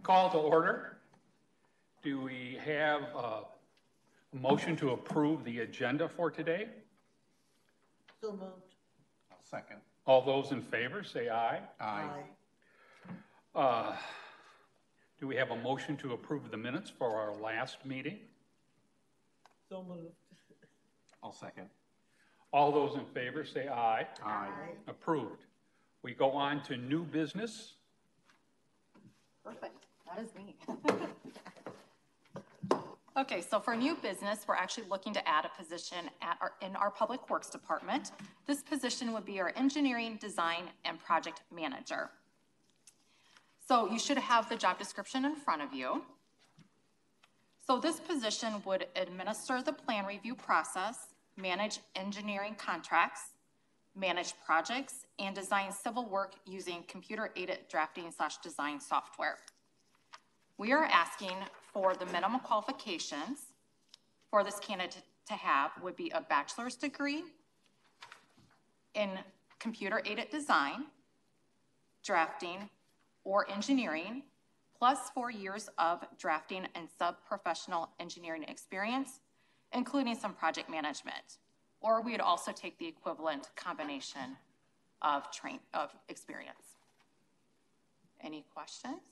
Call to order. Do we have a motion to approve the agenda for today? So moved. I'll second. All those in favor say aye. Aye. Do we have a motion to approve the minutes for our last meeting? So moved. I'll second. All those in favor say aye. Aye. Approved. We go on to new business. Perfect. That is me. Okay, so for new business, we're actually looking to add a position in our Public Works Department. This position would be our engineering, design, and project manager. So you should have the job description in front of you. So this position would administer the plan review process, manage engineering contracts, manage projects, and design civil work using computer-aided drafting/design software. We are asking for the minimum qualifications for this candidate to have would be a bachelor's degree in computer-aided design, drafting, or engineering, plus 4 years of drafting and sub-professional engineering experience, including some project management. Or we would also take the equivalent combination of experience. Any questions?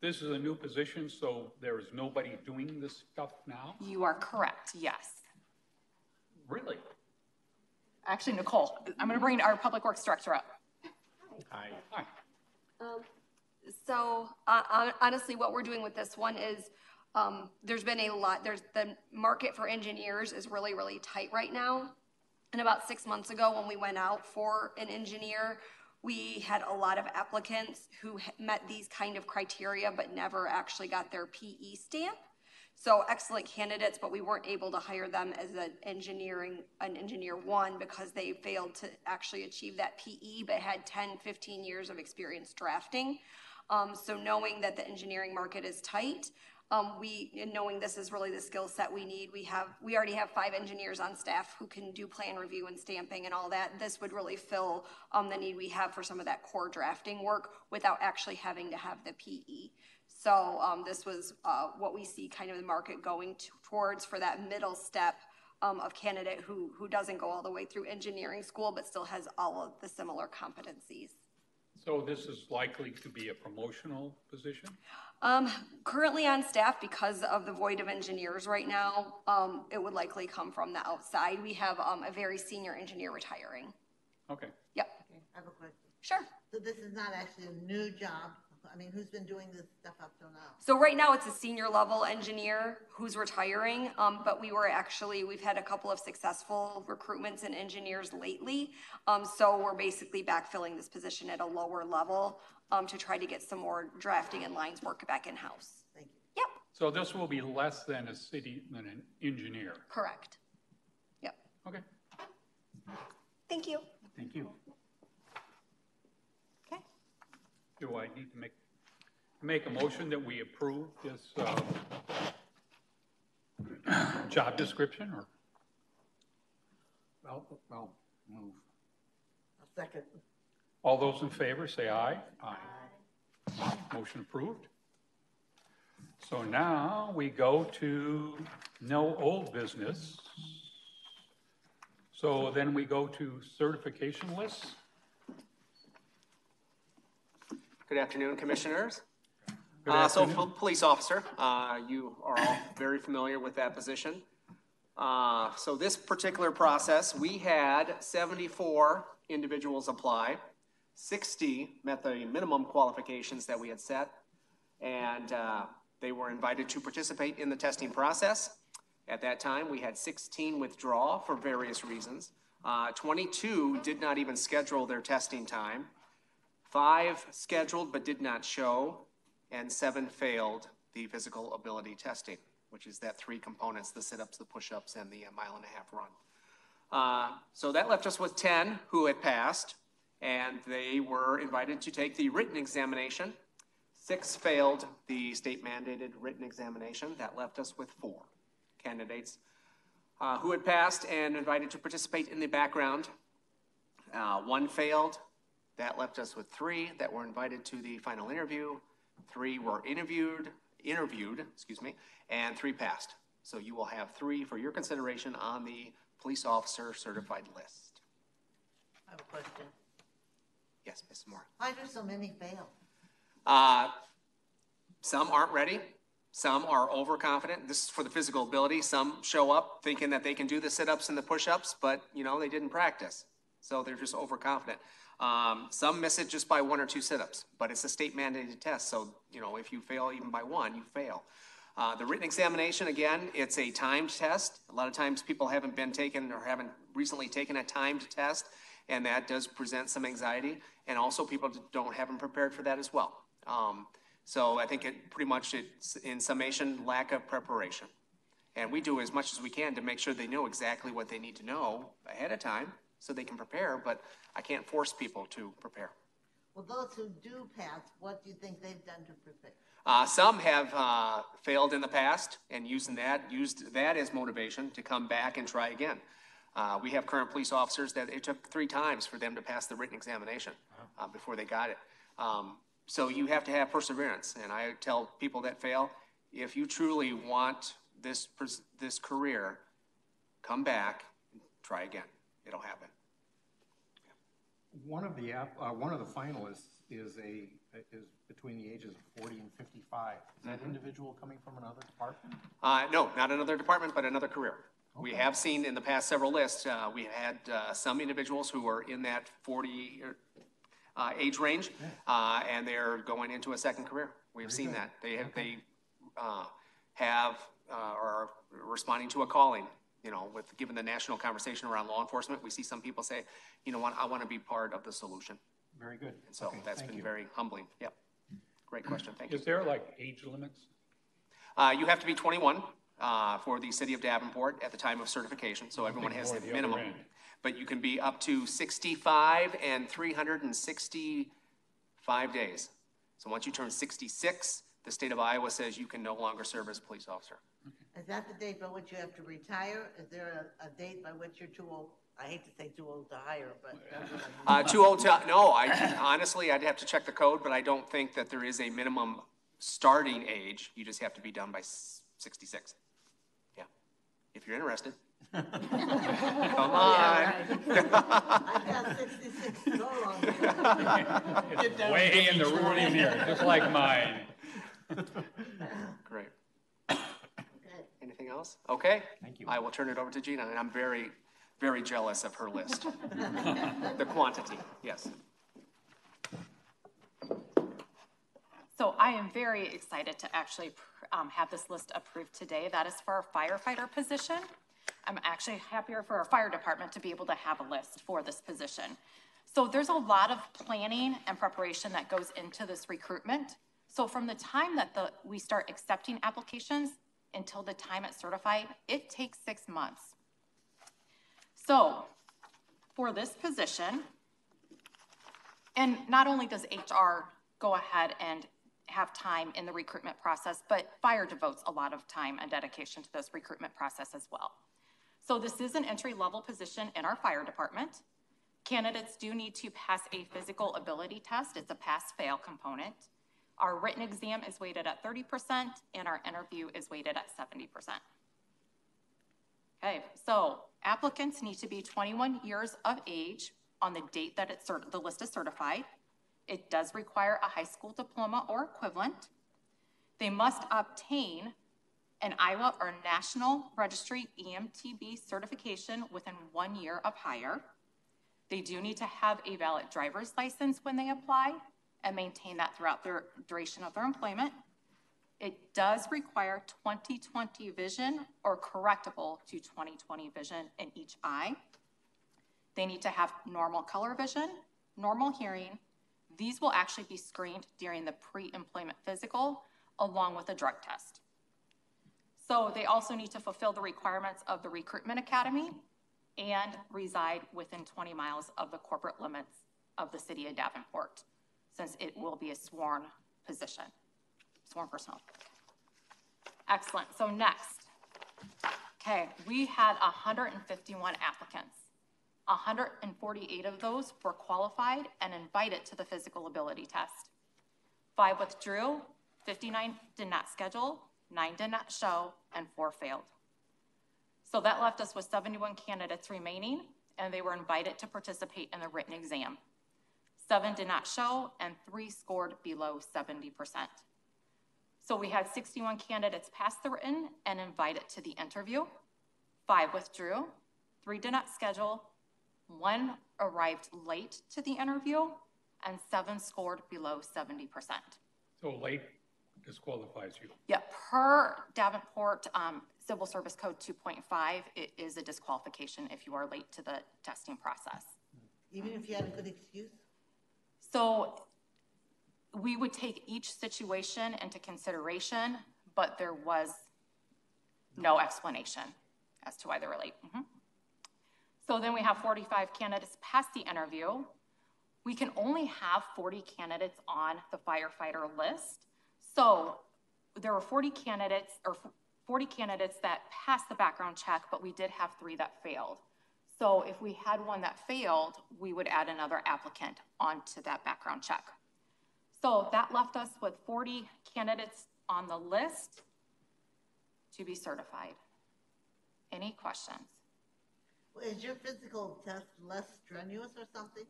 This is a new position, so there is nobody doing this stuff now? You are correct, yes. Really? Actually, Nicole, I'm going to bring our Public Works Director up. Hi. Hi. Honestly, what we're doing with this one is there's been a lot, the market for engineers is really, really tight right now. And about 6 months ago when we went out for an engineer, we had a lot of applicants who met these kind of criteria but never actually got their PE stamp. So excellent candidates, but we weren't able to hire them as an engineer one because they failed to actually achieve that PE but had 10, 15 years of experience drafting. So knowing that the engineering market is tight, knowing this is really the skill set we need, we already have 5 engineers on staff who can do plan review and stamping and all that. This would really fill the need we have for some of that core drafting work without actually having to have the PE. So this was what we see kind of the market going towards for that middle step of candidate who doesn't go all the way through engineering school but still has all of the similar competencies. So this is likely to be a promotional position? Currently on staff, because of the void of engineers right now, it would likely come from the outside. We have a very senior engineer retiring. Okay. Yep. Okay, I have a question. Sure. So this is not actually a new job. I mean, who's been doing this stuff up till now? So right now it's a senior level engineer who's retiring, but we've had a couple of successful recruitments in engineers lately. So we're basically backfilling this position at a lower level to try to get some more drafting and lines work back in-house. Thank you. Yep. So this will be less than an engineer? Correct. Yep. Okay. Thank you. Thank you. Okay. Do I need to make a motion that we approve this job description, or? Well, move. A second. All those in favor say aye. Aye. Motion approved. So now we go to no old business. So then we go to certification lists. Good afternoon, Commissioners. Good afternoon. So police officer, you are all very familiar with that position. So this particular process, we had 74 individuals apply. 60 met the minimum qualifications that we had set, and they were invited to participate in the testing process. At that time, we had 16 withdraw for various reasons. 22 did not even schedule their testing time. 5 scheduled but did not show, and 7 failed the physical ability testing, which is that 3 components, the sit-ups, the push-ups, and the 1.5 mile run. So that left us with 10 who had passed, and they were invited to take the written examination. 6 failed the state-mandated written examination. That left us with 4 candidates who had passed and invited to participate in the background. 1 failed That left us with 3 that were invited to the final interview, 3 were interviewed, and 3 passed. So you will have 3 for your consideration on the police officer certified list. I have a question. Yes, Ms. Moore. Why do so many fail? Some aren't ready. Some are overconfident. This is for the physical ability. Some show up thinking that they can do the sit-ups and the push-ups, but they didn't practice. So they're just overconfident. Some miss it just by 1 or 2 sit-ups, but it's a state mandated test. So, if you fail even by 1, you fail. The written examination, again, it's a timed test. A lot of times people haven't been taken or haven't recently taken a timed test, and that does present some anxiety. And also people haven't prepared for that as well. So I think it's in summation, lack of preparation. And we do as much as we can to make sure they know exactly what they need to know ahead of time so they can prepare, but I can't force people to prepare. Well, those who do pass, what do you think they've done to prepare? Some have failed in the past and used that as motivation to come back and try again. We have current police officers that it took 3 times for them to pass the written examination before they got it. So you have to have perseverance. And I tell people that fail, if you truly want this career, come back and try again. It'll happen. One of the finalists is between the ages of 40 and 55. Is that individual coming from another department? No, not another department, but another career. Okay. We have seen in the past several lists, we had some individuals who were in that 40 age range, and they're going into a second career. We have seen that. They are responding to a calling. Given the national conversation around law enforcement, we see some people say, you know what, I want to be part of the solution. Very good. And so that's been very humbling. Yep. Great question. Thank you. Is there age limits? You have to be 21 for the city of Davenport at the time of certification. So everyone has the minimum. But you can be up to 65 and 365 days. So once you turn 66, the state of Iowa says you can no longer serve as a police officer. Is that the date by which you have to retire? Is there a date by which you're too old? I hate to say too old to hire, but that's what I mean. Too old to, no, honestly, I'd have to check the code, but I don't think that there is a minimum starting age. You just have to be done by 66. Yeah, if you're interested. Come on. Yeah, I got 66 to go on here. It's way in the rearview mirror, just like mine. Great. Okay. Anything else? Okay. Thank you. I will turn it over to Gina, and I'm very, very jealous of her list. The quantity, yes. So I am very excited to actually have this list approved today. That is for our firefighter position. I'm actually happier for our fire department to be able to have a list for this position. So there's a lot of planning and preparation that goes into this recruitment. So from the time that we start accepting applications until the time it's certified, it takes 6 months. So for this position, and not only does HR go ahead and have time in the recruitment process, but fire devotes a lot of time and dedication to this recruitment process as well. So this is an entry-level position in our fire department. Candidates do need to pass a physical ability test. It's a pass-fail component. Our written exam is weighted at 30%, and our interview is weighted at 70%. Okay, so applicants need to be 21 years of age on the date that the list is certified. It does require a high school diploma or equivalent. They must obtain an Iowa or National Registry EMTB certification within 1 year of hire. They do need to have a valid driver's license when they apply and maintain that throughout the duration of their employment. It does require 20/20 vision or correctable to 20/20 vision in each eye. They need to have normal color vision, normal hearing. These will actually be screened during the pre-employment physical along with a drug test. So they also need to fulfill the requirements of the recruitment academy and reside within 20 miles of the corporate limits of the city of Davenport, since it will be a sworn position, sworn personnel. Excellent, so next. Okay, we had 151 applicants. 148 of those were qualified and invited to the physical ability test. 5 withdrew, 59 did not schedule, 9 did not show, and 4 failed. So that left us with 71 candidates remaining, and they were invited to participate in the written exam. 7 did not show, and 3 scored below 70%. So we had 61 candidates pass the written and invited to the interview. 5 withdrew, 3 did not schedule, 1 arrived late to the interview, and 7 scored below 70%. So late disqualifies you. Yeah, per Davenport Civil Service Code 2.5, it is a disqualification if you are late to the testing process. Even if you had a good excuse? So we would take each situation into consideration, but there was no explanation as to why they were late. So then we have 45 candidates pass the interview. We can only have 40 candidates on the firefighter list. So there were 40 candidates that passed the background check, but we did have 3 that failed. So if we had one that failed, we would add another applicant onto that background check. So that left us with 40 candidates on the list to be certified. Any questions? Well, is your physical test less strenuous or something?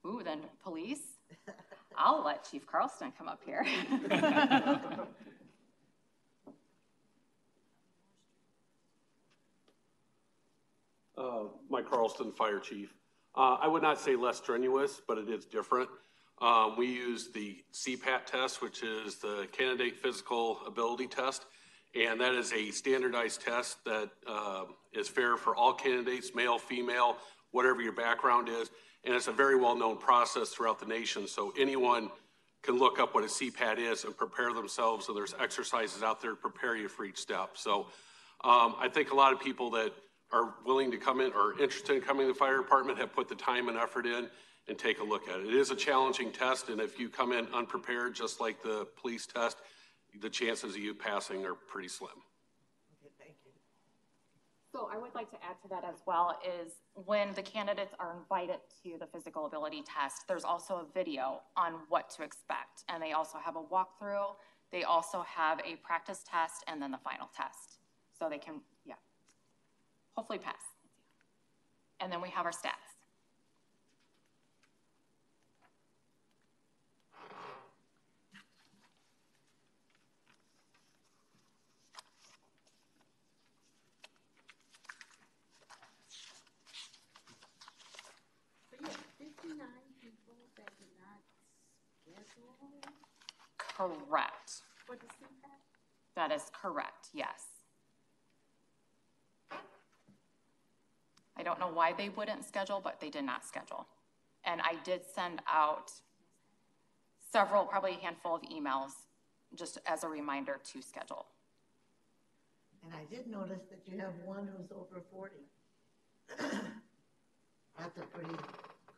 Ooh, then police? I'll let Chief Carlston come up here. Mike Carlston, Fire Chief. I would not say less strenuous, but it is different. We use the CPAT test, which is the Candidate Physical Ability Test, and that is a standardized test that is fair for all candidates, male, female, whatever your background is, and it's a very well-known process throughout the nation, so anyone can look up what a CPAT is and prepare themselves, and there's exercises out there to prepare you for each step. So I think a lot of people that are willing to come in or interested in coming to the fire department have put the time and effort in and take a look at it. It is a challenging test, and if you come in unprepared, just like the police test, the chances of you passing are pretty slim. Okay, thank you. So I would like to add to that as well is when the candidates are invited to the physical ability test, there's also a video on what to expect. And they also have a walkthrough. They also have a practice test and then the final test. So they can, hopefully pass. And then we have our stats. Correct. For the CPAT? That is correct, yes. I don't know why they wouldn't schedule, but they did not schedule. And I did send out several, probably a handful of emails just as a reminder to schedule. And I did notice that you have one who's over 40. That's a pretty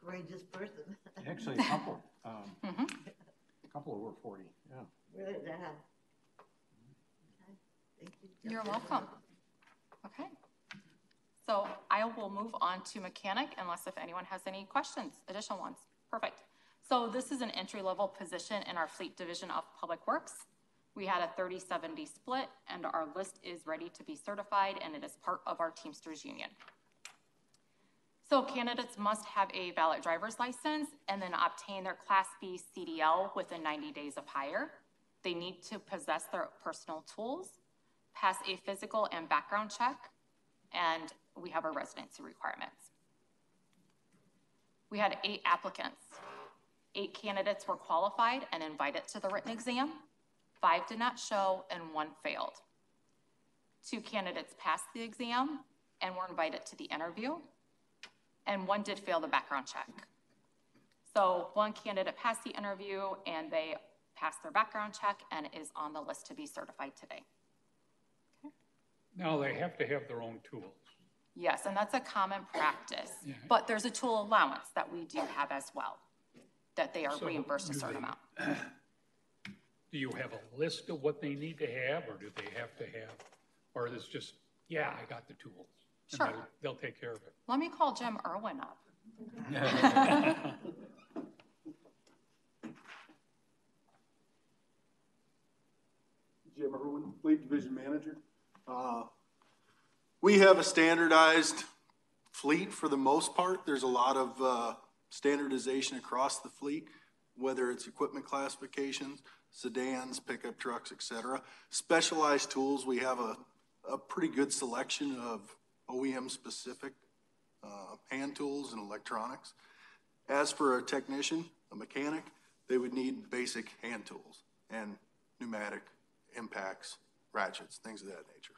courageous person. Actually, a couple. A couple over 40, yeah. Really, yeah. Okay, thank you. You're welcome. Okay. So I will move on to mechanic unless if anyone has any questions, additional ones. Perfect. So this is an entry-level position in our Fleet Division of Public Works. We had a 30-70 split, and our list is ready to be certified, and it is part of our Teamsters Union. So candidates must have a valid driver's license and then obtain their Class B CDL within 90 days of hire. They need to possess their personal tools, pass a physical and background check, and we have our residency requirements. We had 8 applicants. 8 candidates were qualified and invited to the written exam. 5 did not show and 1 failed. 2 candidates passed the exam and were invited to the interview, and 1 did fail the background check. So 1 candidate passed the interview and they passed their background check and is on the list to be certified today. Okay. Now they have to have their own tools. Yes, and that's a common practice, Yeah. but there's a tool allowance that we do have as well, that they are So reimbursed a do certain amount. Do you have a list of what they need to have, or do they have to have, or is it just, yeah, I got the tools? and Sure. they'll take care of it. Let me call Jim Irwin up. Jim Irwin, Fleet Division Manager. We have a standardized fleet for the most part. There's a lot of standardization across the fleet, whether it's equipment classifications, sedans, pickup trucks, et cetera. Specialized tools, we have a pretty good selection of OEM-specific hand tools and electronics. As for a technician, a mechanic, they would need basic hand tools and pneumatic impacts, ratchets, things of that nature.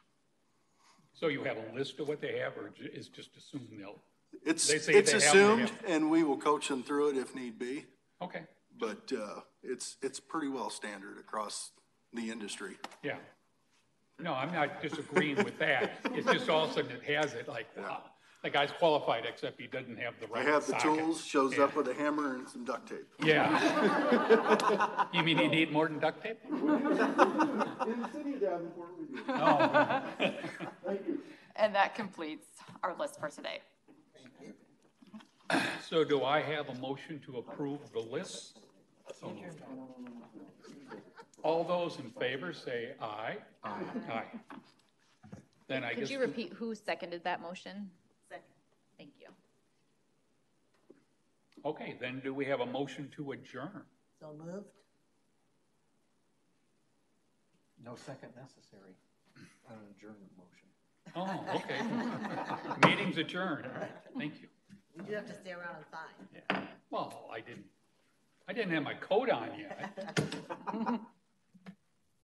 So you have a list of what they have, or is just assumed they'll? It's they say they have, assumed, and we will coach them through it if need be. Okay. But it's pretty well standard across the industry. Yeah. No, I'm not disagreeing with that. It's just all of a sudden it has it like, wow, the guy's qualified, except he doesn't have the I right have the socket. tools, shows up with a hammer and some duct tape. Yeah. You mean you need more than duct tape? In the city of Davenport, we do. Oh. Thank you. And that completes our list for today. So do I have a motion to approve the list? So moved. All those in favor say aye. Aye. Aye. Then I guess. Could you repeat who seconded that motion? Second. Thank you. Okay, then do we have a motion to adjourn? So moved. No second necessary on an adjournment motion. Oh, okay. Meeting's adjourned. Thank you. You do have to stay around and sign. Yeah. Well, I didn't have my coat on yet.